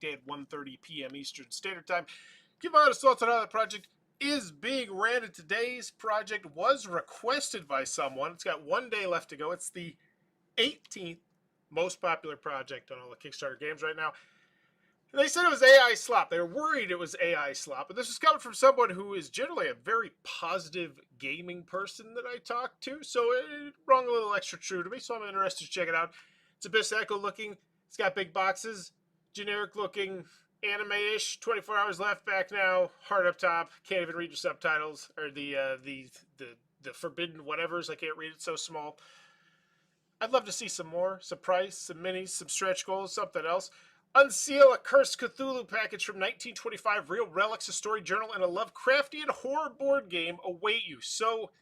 Day at 1:30 p.m. Eastern Standard Time. Give my honest thoughts on how the project is being ran. And today's project was requested by someone. It's got 1 day left to go. It's the 18th most popular project on all the Kickstarter games right now. They said it was AI slop. They were worried it was AI slop. But this is coming from someone who is generally a very positive gaming person that I talk to. So it rung a little extra true to me. So I'm interested to check it out. It's a bit echo looking. It's got big boxes. Generic looking. Anime-ish. 24 hours left. Back now. Hard up top. Can't even read your subtitles. Or the forbidden whatevers. I can't read it, so small. I'd love to see some more. Some price. Some minis. Some stretch goals. Something else. Unseal a Cursed Cthulhu package from 1925, real relics, a story journal, and a Lovecraftian horror board game await you. So,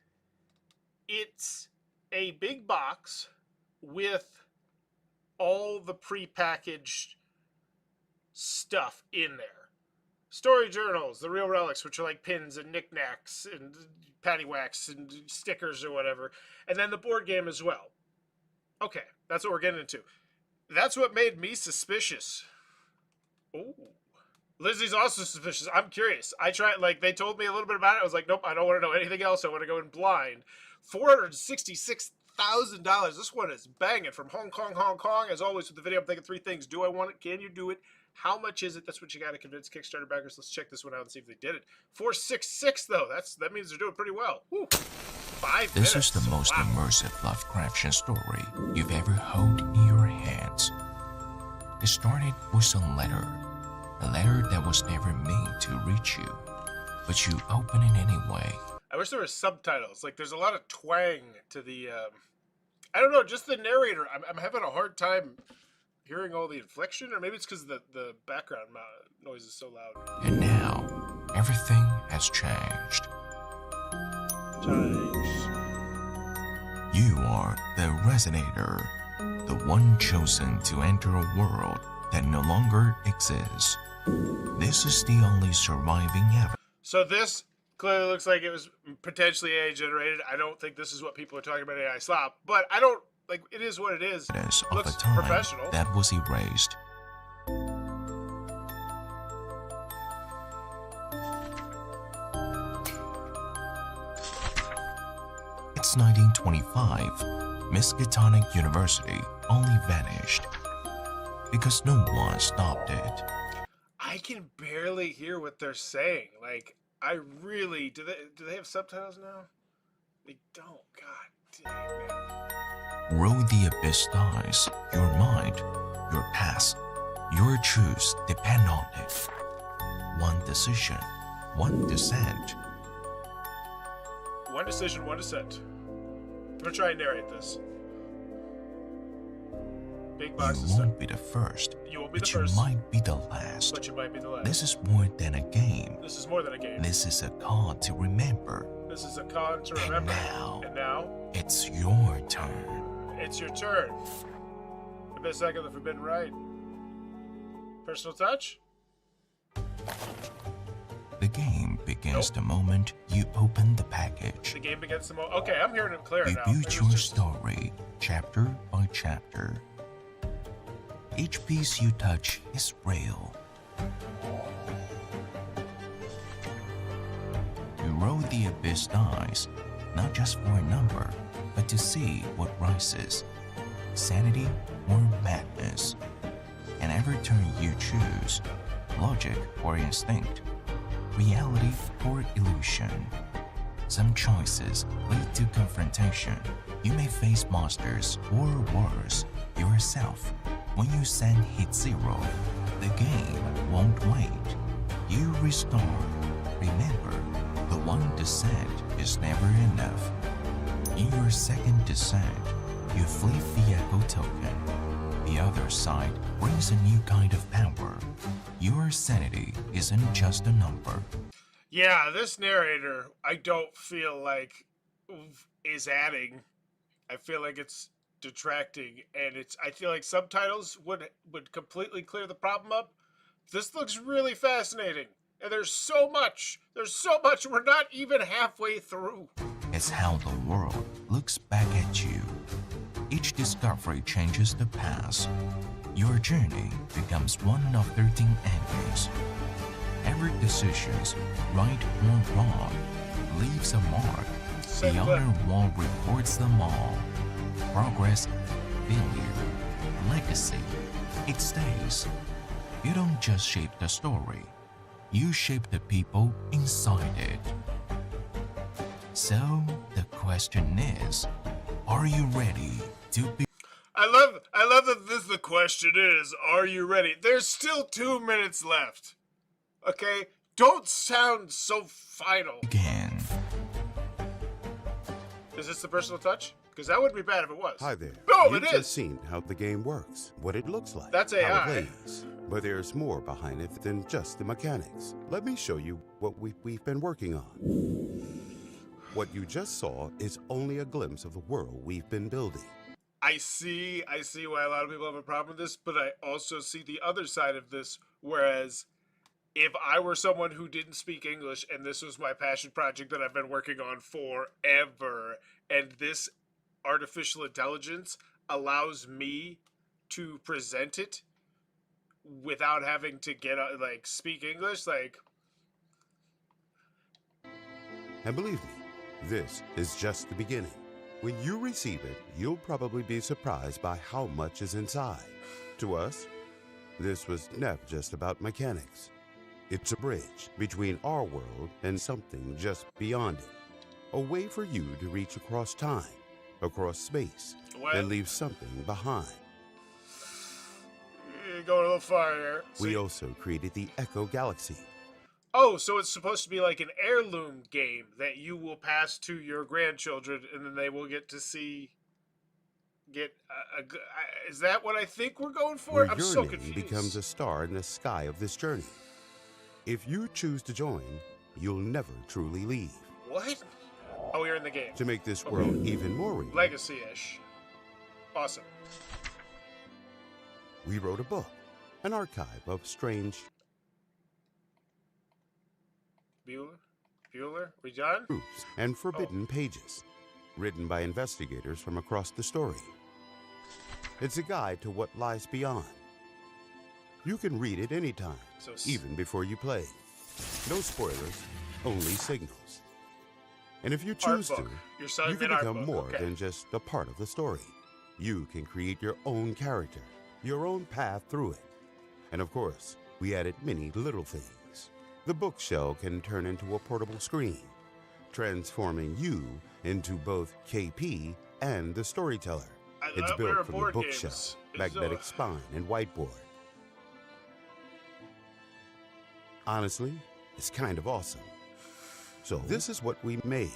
it's a big box with all the pre-packaged stuff in there. Story journals, the real relics, which are like pins and knickknacks and paddywhacks and stickers or whatever. And then the board game as well. Okay, that's what we're getting into. That's what made me suspicious. Oh, Lizzie's also suspicious. I'm curious. I tried, like, they told me a little bit about it. I was like, nope, I don't want to know anything else. I want to go in blind. $466,000. This one is banging from Hong Kong, Hong Kong. As always with the video, I'm thinking three things. Do I want it? Can you do it? How much is it? That's what you got to convince Kickstarter backers. Let's check this one out and see if they did it. 466 though. That means they're doing pretty well. Woo. 5 This minutes. is the most immersive Lovecraftian story you've ever held in your hands. It started with a letter that was never meant to reach you, but you open it anyway. I wish there were subtitles. Like, there's a lot of twang to the, I don't know, just the narrator. I'm having a hard time hearing all the inflection, or maybe it's because the background noise is so loud. And now, everything has changed. You are the Resonator, the one chosen to enter a world that no longer exists. This is the only surviving evidence. So this clearly looks like it was potentially AI generated. I don't think this is what people are talking about AI slop, but I don't, like, it is what it is. Of Looks a time professional. that was erased. It's 1925. Miskatonic University only vanished because no one stopped it. I can barely hear what they're saying. Like, I really do they have subtitles now? They don't. God dang, man. Roll the abyss dice. Your mind, your past, your truths depend on it. One decision, one descent. One decision, one descent. I'm gonna try and narrate this. Big box You of stuff. won't be the first, You won't be but the you first, might be the last. but you might be the last. This is more than a game. This is more than a game. This is a call to remember. This is a con to And remember. now, And now, it's your turn. it's your turn. The best second of the Forbidden Rite. Personal touch? The game begins Nope. the moment you open the package. The game begins the moment. Okay, I'm hearing it clear You now. build It your was just- story, chapter by chapter. Each piece you touch is real. You roll the abyss dice, not just for a number, but to see what rises, sanity or madness. And every turn you choose, logic or instinct, reality or illusion. Some choices lead to confrontation. You may face monsters or worse, yourself. When you send hit 0, the game won't wait. You restart. Remember, the one descent is never enough. In your second descent, you flip the echo token. The other side brings a new kind of power. Your sanity isn't just a number. Yeah, this narrator, I don't feel like is adding. I feel like it's detracting, and I feel like subtitles would completely clear the problem up. This looks really fascinating, and there's so much. We're not even halfway through. It's how the world looks back at you. Each discovery changes the past, your journey becomes one of 13 endings. Every decision, right or wrong, leaves a mark. The honor wall records them all. Progress, failure, legacy, it stays. You don't just shape the story, you shape the people inside it. So the question is, are you ready to be? I love that the question is, are you ready? There's still 2 minutes left. Okay? Don't sound so final. Again. Is this the personal touch? Because that wouldn't be bad if it was. Hi there. Boom, You've it just is. seen how the game works, what it looks like, That's how AI. it plays. But there's more behind it than just the mechanics. Let me show you what we've been working on. What you just saw is only a glimpse of the world we've been building. I see why a lot of people have a problem with this, but I also see the other side of this, whereas if I were someone who didn't speak English and this was my passion project that I've been working on forever, and this artificial intelligence allows me to present it without having to get like speak English, like. And believe me, this is just the beginning. When you receive it, you'll probably be surprised by how much is inside. To us, this was never just about mechanics. It's a bridge between our world and something just beyond it. A way for you to reach across time, across space, and leave something behind. You're going a little far here. We also created the Echo Galaxy. Oh, so it's supposed to be like an heirloom game that you will pass to your grandchildren, and then they will get to see. Is that what I think we're going for? Where I'm your so name confused. becomes a star in the sky of this journey. If you choose to join, you'll never truly leave. What? Oh, you're in the game. To make this world even more real, Legacy-ish. Awesome. we wrote a book, an archive of strange Bueller? We done? groups and forbidden pages, written by investigators from across the story. It's a guide to what lies beyond. You can read it anytime, even before you play. No spoilers, only signals. And if you choose to, you can become more than just a part of the story. You can create your own character, your own path through it. And of course, we added many little things. The bookshelf can turn into a portable screen, transforming you into both KP and the storyteller. It's built from the bookshelf, magnetic spine, and whiteboard. Honestly, it's kind of awesome. So this is what we made.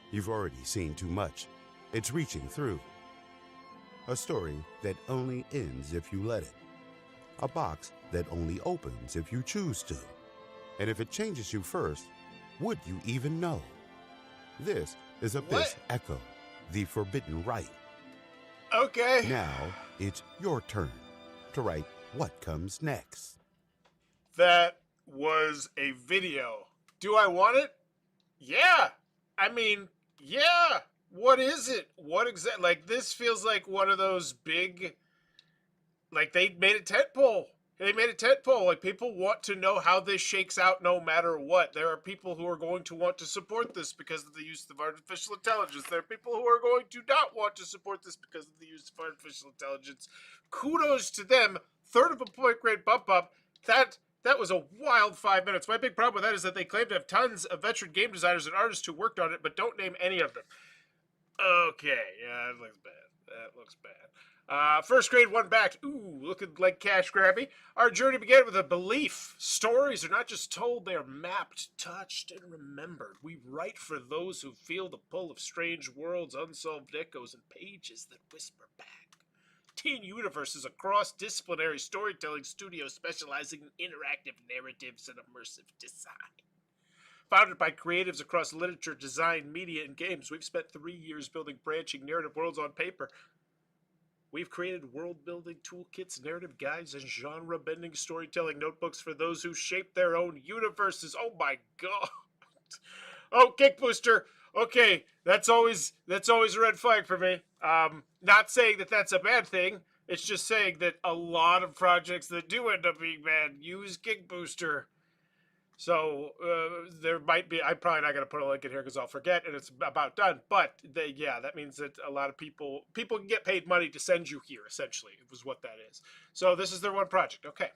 You've already seen too much. It's reaching through. A story that only ends if you let it. A box that only opens if you choose to. And if it changes you first, would you even know? This is Abyss Echo, the Forbidden Rite. Okay. Now, it's your turn to write what comes next. That was a video. Do I want it? Yeah. I mean, yeah. What is it? What exactly? Like, this feels like one of those big, like, they made a tentpole. They made a tentpole. Like, people want to know how this shakes out no matter what. There are people who are going to want to support this because of the use of artificial intelligence. There are people who are going to not want to support this because of the use of artificial intelligence. Kudos to them. Third of a point grade bump up. That was a wild 5 minutes. My big problem with that is that they claim to have tons of veteran game designers and artists who worked on it, but don't name any of them. Okay, yeah, that looks bad. That looks bad. First grade one back. Ooh, looking like cash grabby. Our journey began with a belief. Stories are not just told, they are mapped, touched, and remembered. We write for those who feel the pull of strange worlds, unsolved echoes, and pages that whisper back. Teen Universe is a cross-disciplinary storytelling studio specializing in interactive narratives and immersive design. Founded by creatives across literature, design, media, and games, we've spent 3 years building branching narrative worlds on paper. We've created world-building toolkits, narrative guides, and genre-bending storytelling notebooks for those who shape their own universes. Oh my god! Oh, Kick Booster. Okay, that's always a red flag for me. Not saying that that's a bad thing. It's just saying that a lot of projects that do end up being bad use Kick Booster. So there might be. I'm probably not going to put a link in here because I'll forget, and it's about done. But yeah, that means that a lot of people can get paid money to send you here. Essentially, it was what that is. So this is their one project. Okay.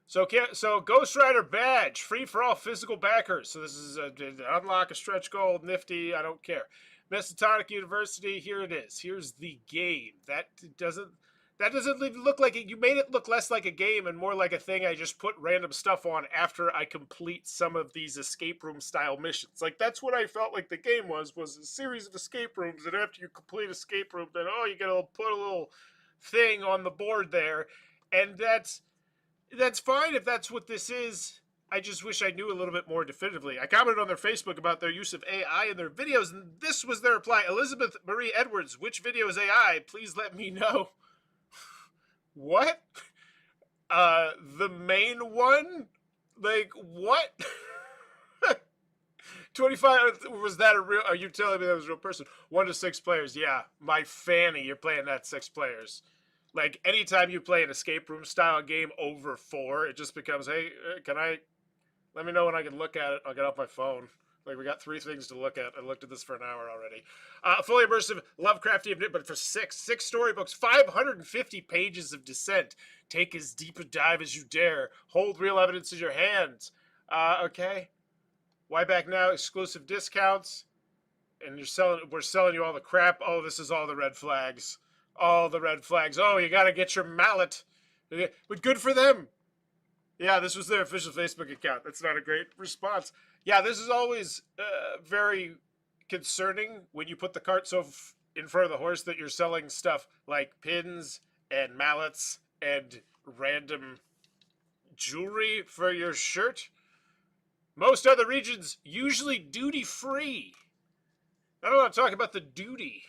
So Ghost Rider badge free for all physical backers. So this is unlock a stretch goal, nifty. I don't care. Miskatonic University. Here it is. Here's the game. That doesn't even look like it. You made it look less like a game and more like a thing I just put random stuff on after I complete some of these escape room style missions. Like, that's what I felt like the game was a series of escape rooms, and after you complete escape room, then you gotta put a little thing on the board there, and that's fine if that's what this is. I just wish I knew a little bit more definitively. I commented on their Facebook about their use of AI in their videos, and this was their reply. Elizabeth Marie Edwards, which video is AI? Please let me know. What? The main one? Like, what? 25, was that a real, are you telling me that was a real person? 1 to 6 players, yeah. My fanny, you're playing that 6 players. Like, anytime you play an escape room style game over 4, it just becomes, hey, let me know when I can look at it. I'll get off my phone. Like, we got 3 things to look at. I looked at this for an hour already. Fully immersive, Lovecraftian, but for 6 storybooks, 550 pages of descent. Take as deep a dive as you dare. Hold real evidence in your hands. Okay. Why back now? Exclusive discounts. And we're selling you all the crap. Oh, this is all the red flags. All the red flags. Oh, you got to get your mallet. But good for them. Yeah, this was their official Facebook account. That's not a great response. Yeah, this is always very concerning when you put the cart so in front of the horse that you're selling stuff like pins and mallets and random jewelry for your shirt. Most other regions usually duty free. I don't want to talk about the duty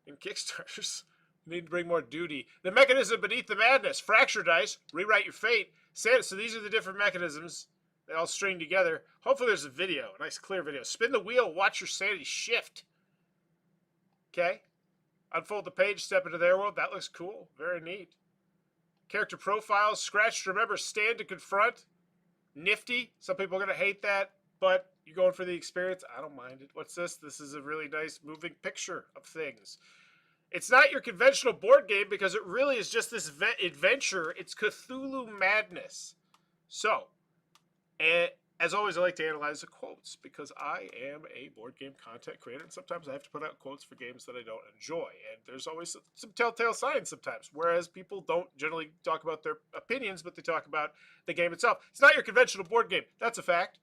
in Kickstarters. We need to bring more duty. The mechanism beneath the madness. Fracture dice. Rewrite your fate. So these are the different mechanisms. They all string together. Hopefully there's a video. A nice clear video. Spin the wheel. Watch your sanity shift. Okay. Unfold the page. Step into their world. That looks cool. Very neat. Character profiles. Scratch to remember. Stand to confront. Nifty. Some people are going to hate that. But you're going for the experience. I don't mind it. What's this? This is a really nice moving picture of things. It's not your conventional board game because it really is just this adventure. It's Cthulhu madness. So, as always, I like to analyze the quotes because I am a board game content creator, and sometimes I have to put out quotes for games that I don't enjoy. And there's always some telltale signs sometimes, whereas people don't generally talk about their opinions, but they talk about the game itself. It's not your conventional board game. That's a fact.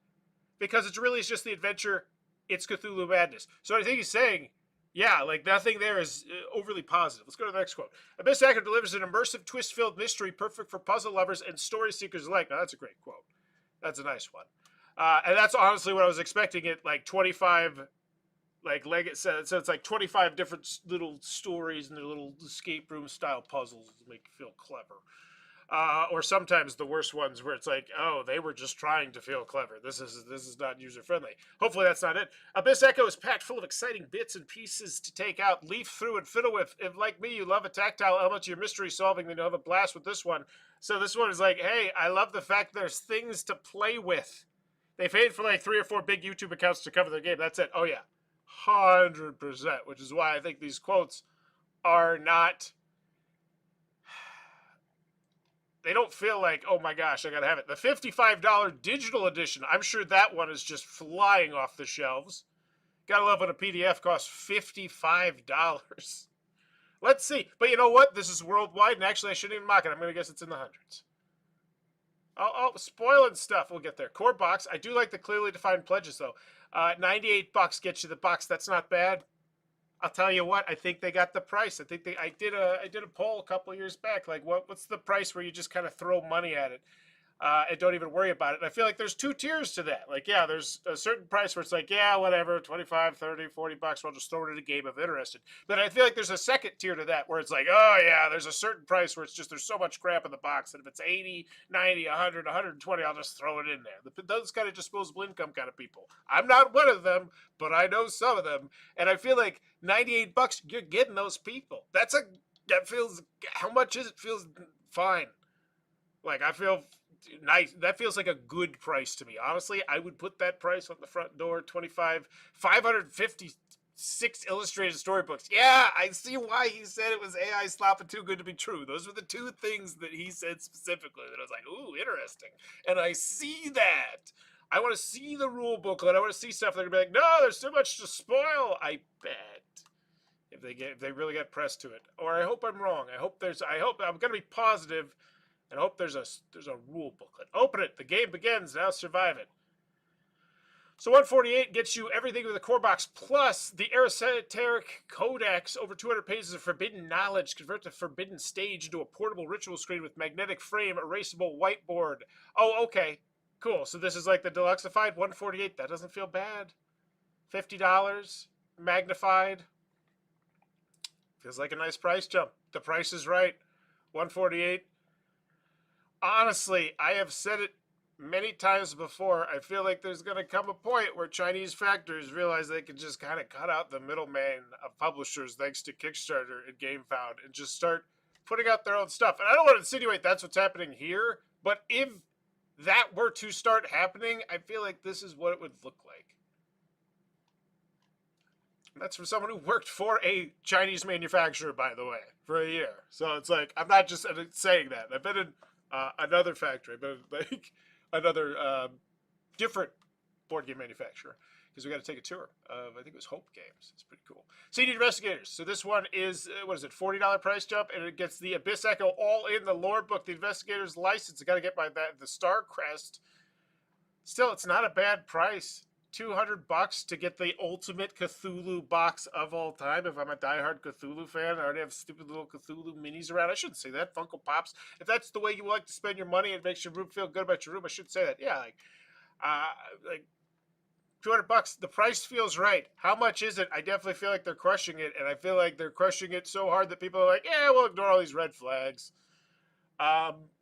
Because it's really just the adventure. It's Cthulhu madness. So I think he's saying, yeah, like nothing there is overly positive. Let's go to the next quote. Abyss Hacker delivers an immersive, twist-filled mystery perfect for puzzle lovers and story seekers alike. Now, that's a great quote. That's a nice one. And that's honestly what I was expecting it, like 25, like Leggett said. So it's like 25 different little stories and their little escape room style puzzles to make you feel clever. Or sometimes the worst ones where it's like, oh, they were just trying to feel clever. This is not user friendly. Hopefully that's not it. Abyss Echo is packed full of exciting bits and pieces to take out, leaf through, and fiddle with. If like me, you love a tactile element to your mystery solving, then you'll have a blast with this one. So this one is like, hey, I love the fact there's things to play with. They paid for like 3 or 4 big YouTube accounts to cover their game. That's it. Oh yeah, 100%. Which is why I think these quotes are not. They don't feel like, oh my gosh, I gotta have it. The $55 digital edition, I'm sure that one is just flying off the shelves. Gotta love when a PDF costs $55. Let's see. But you know what? This is worldwide, and actually I shouldn't even mock it. I'm gonna guess it's in the hundreds. Oh, spoiling stuff. We'll get there. Core box. I do like the clearly defined pledges, though. $98 gets you the box. That's not bad. I'll tell you what, I think they got the price. I did a poll a couple of years back. Like, what's the price where you just kind of throw money at it? and don't even worry about it. And I feel like there's two tiers to that. Like, yeah, there's a certain price where it's like, yeah, whatever, 25, 30, 40 bucks, we'll just throw it in a game if interested. But I feel like there's a second tier to that where it's like, oh, yeah, there's a certain price where it's just there's so much crap in the box that if it's 80, 90, 100, 120, I'll just throw it in there. Those kind of disposable income kind of people. I'm not one of them, but I know some of them. And I feel like 98 bucks, you're getting those people. That feels, how much is it? Feels fine. Like, I feel nice. That feels like a good price to me. Honestly, I would put that price on the front door. 556 illustrated storybooks. Yeah, I see why he said it was AI slop and too good to be true. Those were the two things that he said specifically that I was like, ooh, interesting. And I see that. I want to see the rule booklet. I want to see stuff. They're gonna be like, no, there's too much to spoil. I bet. If they really get pressed to it. Or I hope I'm wrong. I hope I'm gonna be positive. And I hope there's a rule booklet. Open it. The game begins. Now survive it. So 148 gets you everything with the core box, plus the esoteric codex, over 200 pages of forbidden knowledge, convert the forbidden stage into a portable ritual screen with magnetic frame, erasable whiteboard. Oh, okay. Cool. So this is like the deluxeified 148. That doesn't feel bad. $50. Magnified. Feels like a nice price jump. The price is right. 148. Honestly, I have said it many times before. I feel like there's going to come a point where Chinese factories realize they can just kind of cut out the middleman of publishers thanks to Kickstarter and GameFound and just start putting out their own stuff. And I don't want to insinuate that's what's happening here, but if that were to start happening, I feel like this is what it would look like. That's from someone who worked for a Chinese manufacturer, by the way, for a year. So it's like, I'm not just saying that. I've been in another factory, but like another different board game manufacturer, because we got to take a tour of, I think it was Hope Games. It's pretty cool. Senior Investigators. So this one is, what is it, $40 price jump, and it gets the Abyss Echo all in the lore book, the Investigator's license. I got to get the Star Crest. Still, it's not a bad price. $200 to get the ultimate Cthulhu box of all time. If I'm a diehard Cthulhu fan, I already have stupid little Cthulhu minis around. I shouldn't say that. Funko Pops. If that's the way you like to spend your money and makes your room feel good about your room, I should say that. Yeah, like $200. The price feels right. How much is it? I definitely feel like they're crushing it, and I feel like they're crushing it so hard that people are like, yeah, we'll ignore all these red flags.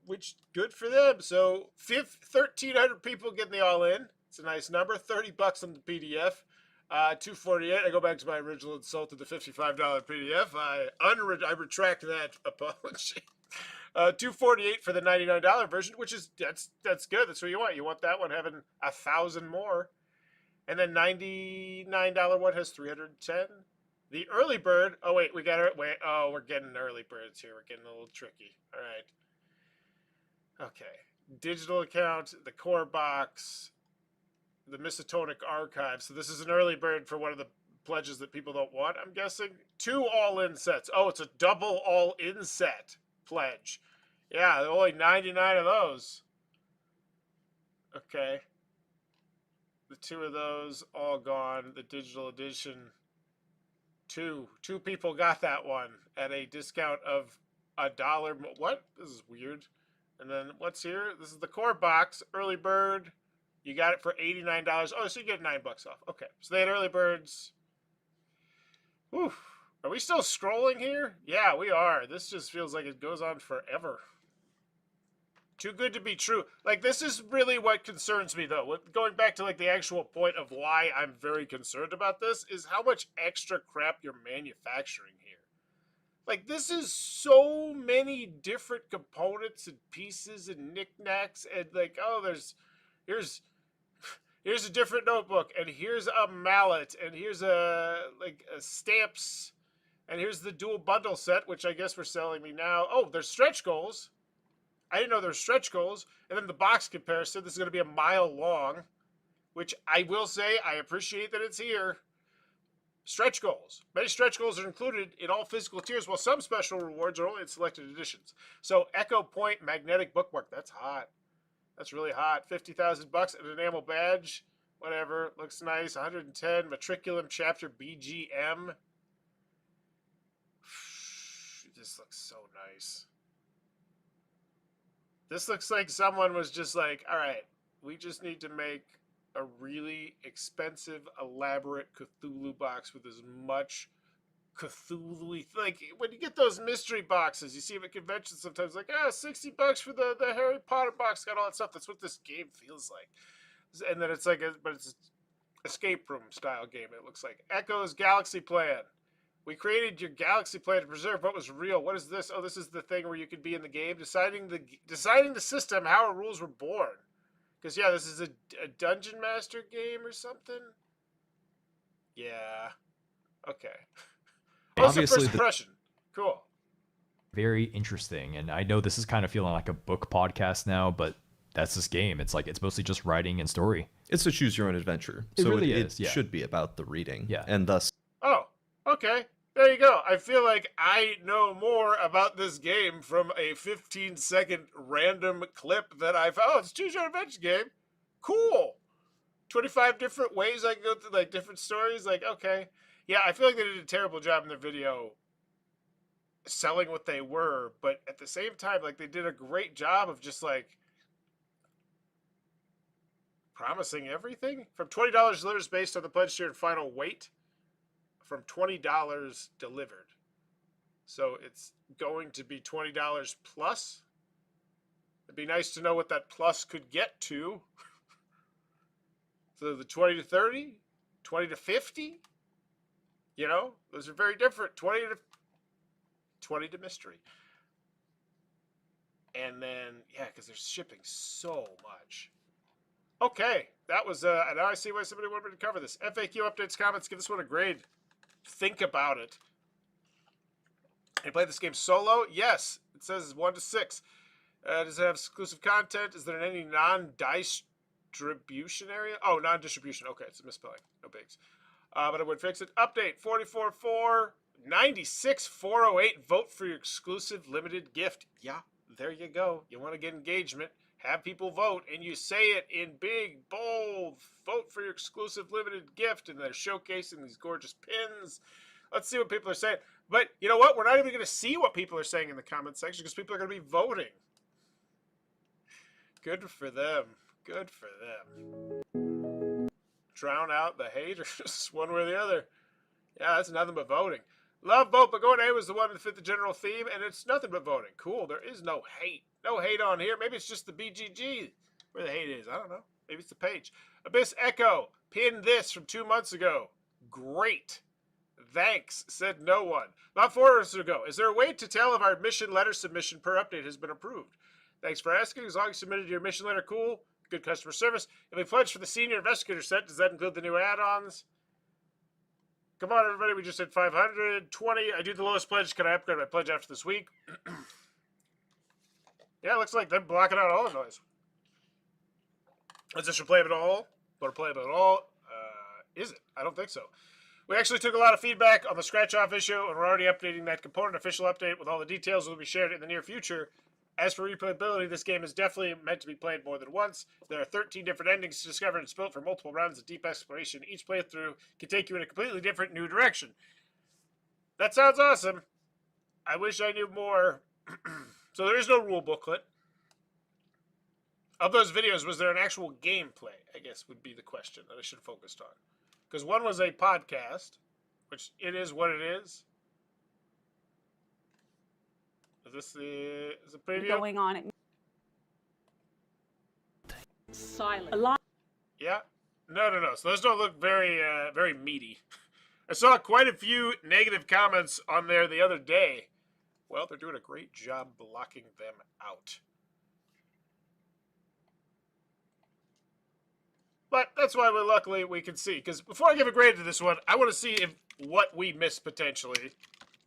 Which, good for them. So 1,300 people getting the all-in. It's a nice number. $30 on the PDF. $248. I go back to my original insult to the $55 PDF. I retract that apology. $248 for the $99 version, which is that's good. That's what you want. You want that one having 1,000 more. And then $99 one has 310. The early bird. Oh wait, we got it. Wait. Oh, we're getting early birds here. We're getting a little tricky. All right. Okay. Digital account. The core box. The Miskatonic archive. So this is an early bird for one of the pledges that people don't want, I'm guessing. 2 all-in sets. Oh, it's a double all-in set pledge. Yeah, only 99 of those. Okay. The 2 of those all gone. The digital edition. 2 people got that one at a discount of $1. What? This is weird. And then what's here? This is the core box. Early bird. You got it for $89. Oh, so you get $9 off. Okay, so they had early birds. Whew. Are we still scrolling here? Yeah, we are. This just feels like it goes on forever. Too good to be true. Like, this is really what concerns me, though. Going back to, like, the actual point of why I'm very concerned about this is how much extra crap you're manufacturing here. Like, this is so many different components and pieces and knickknacks, and, like, oh, here's a different notebook, and here's a mallet, and here's a stamps, and here's the dual bundle set, which I guess we're selling me now. Oh, there's stretch goals. I didn't know there's stretch goals. And then the box comparison. This is going to be a mile long, which I will say I appreciate that it's here. Stretch goals. Many stretch goals are included in all physical tiers, while some special rewards are only in selected editions. So Echo Point magnetic bookmark. That's hot. That's really hot. $50,000 an enamel badge. Whatever. Looks nice. 110. Matriculum chapter BGM. This looks so nice. This looks like someone was just like, all right, we just need to make a really expensive, elaborate Cthulhu box with as much Cthulhu, like when you get those mystery boxes, you see them at conventions sometimes, like, $60 for the Harry Potter box, got all that stuff. That's what this game feels like. And then it's like, but it's an escape room style game. It looks like Echo's Galaxy Plan. We created your galaxy plan to preserve what was real. What is this? Oh, this is the thing where you could be in the game, deciding the system, how our rules were born. Because yeah, this is a dungeon master game or something. Yeah. Okay. Obviously, first impression. Cool. Very interesting, and I know this is kind of feeling like a book podcast now, but that's this game. It's like it's mostly just writing and story. It's a choose your own adventure, It so really it is, yeah. should be about the reading, Yeah. and thus. Oh, okay. There you go. I feel like I know more about this game from a 15-second random clip that I found. Oh, it's a choose your own adventure game. Cool. 25 different ways I can go through, like, different stories. Like, okay. Yeah, I feel like they did a terrible job in their video selling what they were, but at the same time, like, they did a great job of just, like, promising everything. From $20 delivered based on the pledge tier and final weight, from $20 delivered. So it's going to be $20 plus. It'd be nice to know what that plus could get to. So the 20 to 30, 20 to 50, you know, those are very different. 20 to mystery. And then, yeah, because they're shipping so much. Okay, that was, now I see why somebody wanted me to cover this. FAQ updates, comments, give this one a grade. Think about it. You play this game solo? Yes. It says 1 to 6. Does it have exclusive content? Is there any non-distribution area? Oh, non-distribution. Okay, it's a misspelling. No bigs. But I would fix it. Update 44.4, 96,408. Vote for your exclusive limited gift. Yeah, there you go. You want to get engagement? Have people vote, and you say it in big, bold, vote for your exclusive limited gift, and they're showcasing these gorgeous pins. Let's see what people are saying. But you know what? We're not even going to see what people are saying in the comment section because people are going to be voting. Good for them. Good for them. Drown out the haters one way or the other. Yeah, that's nothing but voting. Love Vote But Going A was the one that fit the general theme, and it's nothing but voting. Cool. There is no hate. No hate on here. Maybe it's just the BGG where the hate is. I don't know. Maybe it's the page. Abyss Echo. Pinned this from 2 months ago. Great. Thanks, said no one. Not 4 hours ago. Is there a way to tell if our mission letter submission per update has been approved? Thanks for asking. As long as you submitted your mission letter, cool. Good customer service. If we pledged for the senior investigator set, does that include the new add-ons? Come on, everybody. We just hit 520. I do the lowest pledge. Can I upgrade my pledge after this week? Yeah, it looks like they're blocking out all the noise. Is this replayable at all? Or playable at all? Is it? I don't think so. We actually took a lot of feedback on the scratch-off issue, and we're already updating that component official update with all the details will be shared in the near future. As for replayability, this game is definitely meant to be played more than once. There are 13 different endings to discover, and it's built for multiple rounds of deep exploration. Each playthrough can take you in a completely different new direction. That sounds awesome. I wish I knew more. So there is no rule booklet. Of those videos, was there an actual gameplay? I guess would be the question that I should have focused on. Because one was a podcast, which it is what it is. Is this the preview? Going on at silent. A lot. Yeah. No. So those don't look very very meaty. I saw quite a few negative comments on there the other day. Well, they're doing a great job blocking them out. But that's why luckily we can see. Because before I give a grade to this one, I want to see what we missed potentially.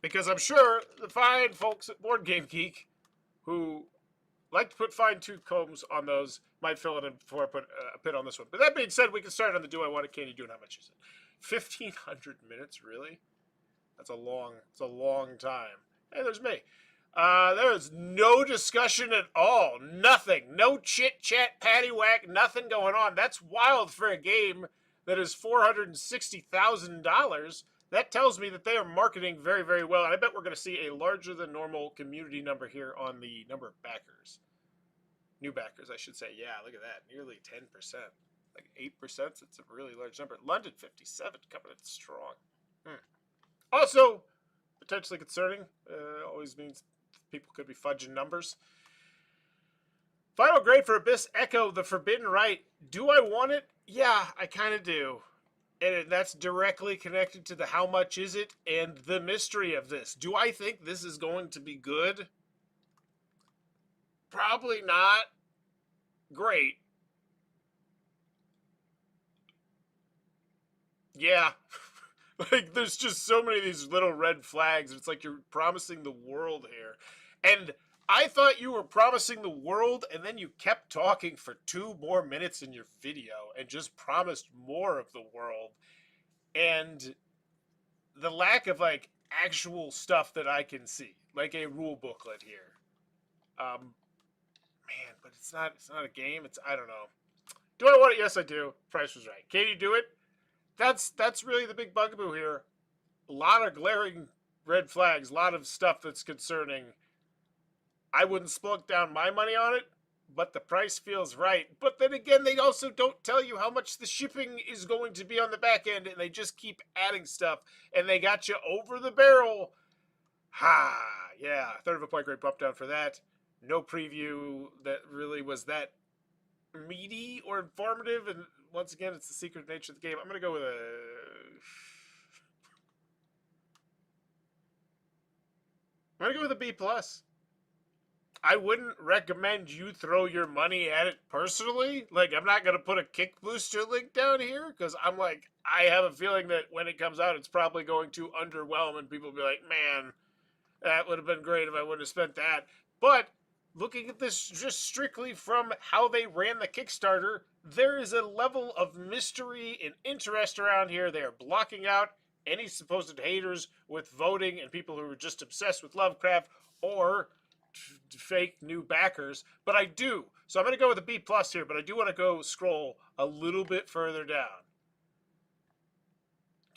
Because I'm sure the fine folks at Board Game Geek, who like to put fine-tooth combs on those, might fill it in before I put a pin on this one. But that being said, we can start on the Do I Want It, Can You Do It? How much is it? 1,500 minutes, really? That's a long time. Hey, there's me. There is no discussion at all. Nothing. No chit-chat, paddywhack, nothing going on. That's wild for a game that is $460,000. That tells me that they are marketing very, very well. And I bet we're going to see a larger than normal community number here on the number of backers. New backers, I should say. Yeah, look at that. Nearly 10%. Like 8%. It's a really large number. London 57 coming in strong. Also, potentially concerning. Always means people could be fudging numbers. Final grade for Abyss Echo, the Forbidden Rite. Do I want it? Yeah, I kind of do. And that's directly connected to the how much is it and the mystery of this. Do I think this is going to be good? Probably not great. Yeah. Like, there's just so many of these little red flags. It's like you're promising the world here. And I thought you were promising the world, and then you kept talking for 2 more minutes in your video and just promised more of the world. And the lack of, like, actual stuff that I can see, like a rule booklet here. Man, but it's not a game. I don't know. Do I want it? Yes, I do. Price was right. Can you do it? That's really the big bugaboo here. A lot of glaring red flags, a lot of stuff that's concerning. I wouldn't spunk down my money on it, but the price feels right. But then again, they also don't tell you how much the shipping is going to be on the back end, and they just keep adding stuff, and they got you over the barrel. Yeah, third of a point grade bump down for that. No preview that really was that meaty or informative, and once again, it's the secret nature of the game. I'm going to go with a B+. I wouldn't recommend you throw your money at it personally. Like, I'm not going to put a kick booster link down here because I'm like, I have a feeling that when it comes out, it's probably going to underwhelm and people will be like, man, that would have been great if I wouldn't have spent that. But looking at this just strictly from how they ran the Kickstarter, there is a level of mystery and interest around here. They are blocking out any supposed haters with voting and people who are just obsessed with Lovecraft or fake new backers. But I do. So I'm going to go with a B+ here, but I do want to go scroll a little bit further down.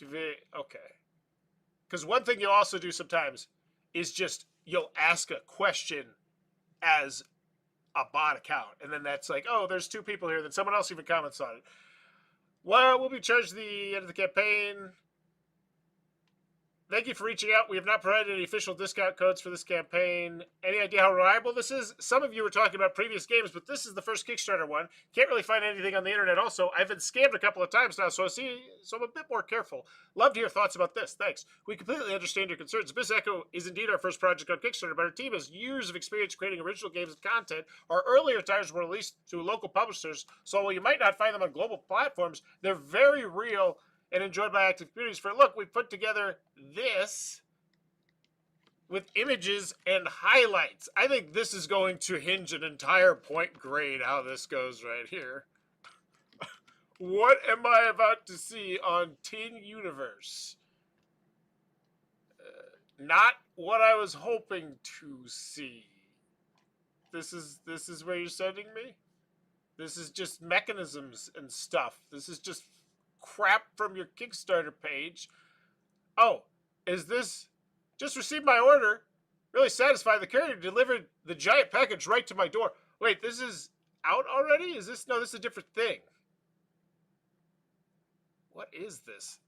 Okay. Because one thing you'll also do sometimes is just you'll ask a question as a bot account. And then that's like, oh, there's 2 people here. Then someone else even comments on it. Well, we'll be charged at the end of the campaign. Thank you for reaching out. We have not provided any official discount codes for this campaign. Any idea how reliable this is? Some of you were talking about previous games, but this is the first Kickstarter one. Can't really find anything on the internet also. I've been scammed a couple of times now, so I'm a bit more careful. Love to hear thoughts about this. Thanks. We completely understand your concerns. Abyss Echo is indeed our first project on Kickstarter, but our team has years of experience creating original games and content. Our earlier titles were released to local publishers, so while you might not find them on global platforms, they're very real and enjoyed by active communities. For look, we put together this with images and highlights. I think this is going to hinge an entire point grade how this goes right here. What am I about to see on Teen Universe? Not what I was hoping to see. This is where you're sending me? This is just mechanisms and stuff. This is just crap from your Kickstarter page. Oh, is this just received my order? Really satisfied. The courier delivered the giant package right to my door. Wait, this is out already? Is this? No, this is a different thing. What is this?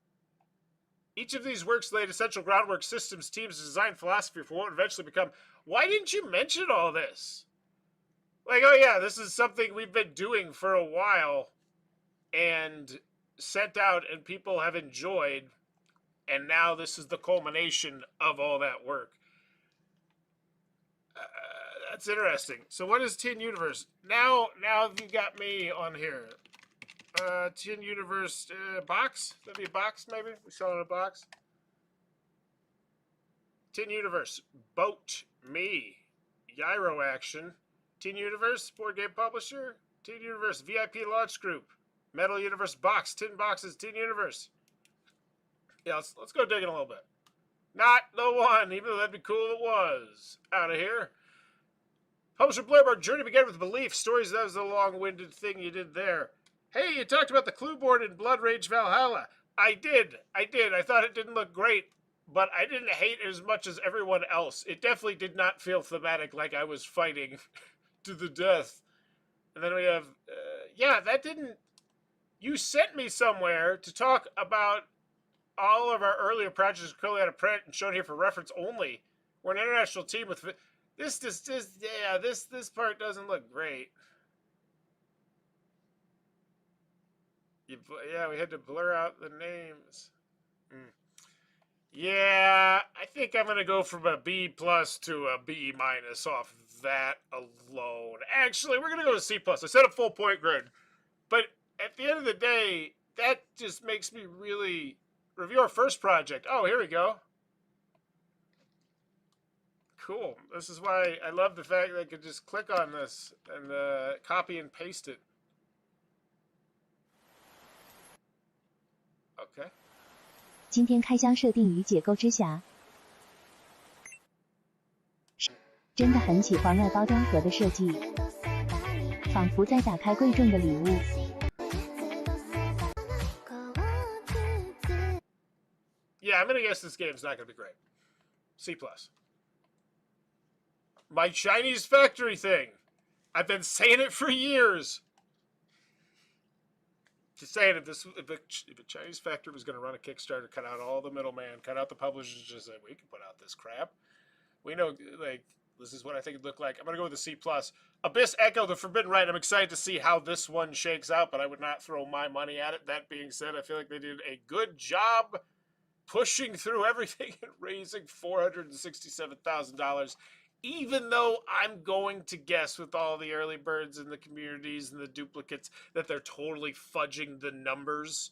Each of these works laid essential groundwork, systems, teams, design philosophy for what would eventually become. Why didn't you mention all this? Like, oh yeah, this is something we've been doing for a while and sent out and people have enjoyed, and now this is the culmination of all that work. That's interesting. So what is Teen Universe? Now you got me on here. Teen Universe box? That'd be a box maybe? We sell it in a box. Teen Universe. Boat. Me. Gyro Action. Teen Universe. Board game publisher. Teen Universe. VIP launch group. Metal Universe box, 10 boxes, Teen Universe. Yeah, let's go digging a little bit. Not the one, even though that'd be cool if it was. Out of here. Publisher Blurb, our journey began with belief. Stories, that was the long-winded thing you did there. Hey, you talked about the clue board in Blood Rage Valhalla. I did. I thought it didn't look great, but I didn't hate it as much as everyone else. It definitely did not feel thematic like I was fighting to the death. And then we have, yeah, that didn't, you sent me somewhere to talk about all of our earlier projects currently out of print and shown here for reference only. We're an international team with, this part doesn't look great. Yeah, we had to blur out the names. Yeah, I think I'm going to go from a B plus to a B minus off that alone. Actually, we're going to go to C plus. I set a full point grid. But at the end of the day, that just makes me really review our first project. Oh, here we go. Cool. This is why I love the fact that I could just click on this and copy and paste it. Okay. 今天开箱设定与解构之匣，真的很喜欢外包装盒的设计，仿佛在打开贵重的礼物。Yeah, I'm gonna guess this game's not gonna be great. C plus. My Chinese factory thing. I've been saying it for years. Just saying, if a Chinese factory was going to run a Kickstarter, cut out all the middleman, cut out the publishers, just say, we can put out this crap. We know, like, this is what I think it'd look like. I'm going to go with the C+. Abyss Echo, the Forbidden Rite. I'm excited to see how this one shakes out, but I would not throw my money at it. That being said, I feel like they did a good job pushing through everything and raising $467,000. Even though I'm going to guess with all the early birds and the communities and the duplicates that they're totally fudging the numbers.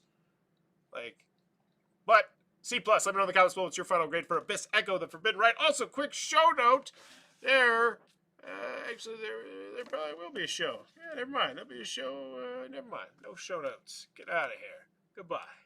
Like, but C+, let me know in the comments below what's your final grade for Abyss Echo, the Forbidden Rite. Also, quick show note, actually, there probably will be a show. Yeah, never mind, there'll be a show, never mind, no show notes. Get out of here. Goodbye.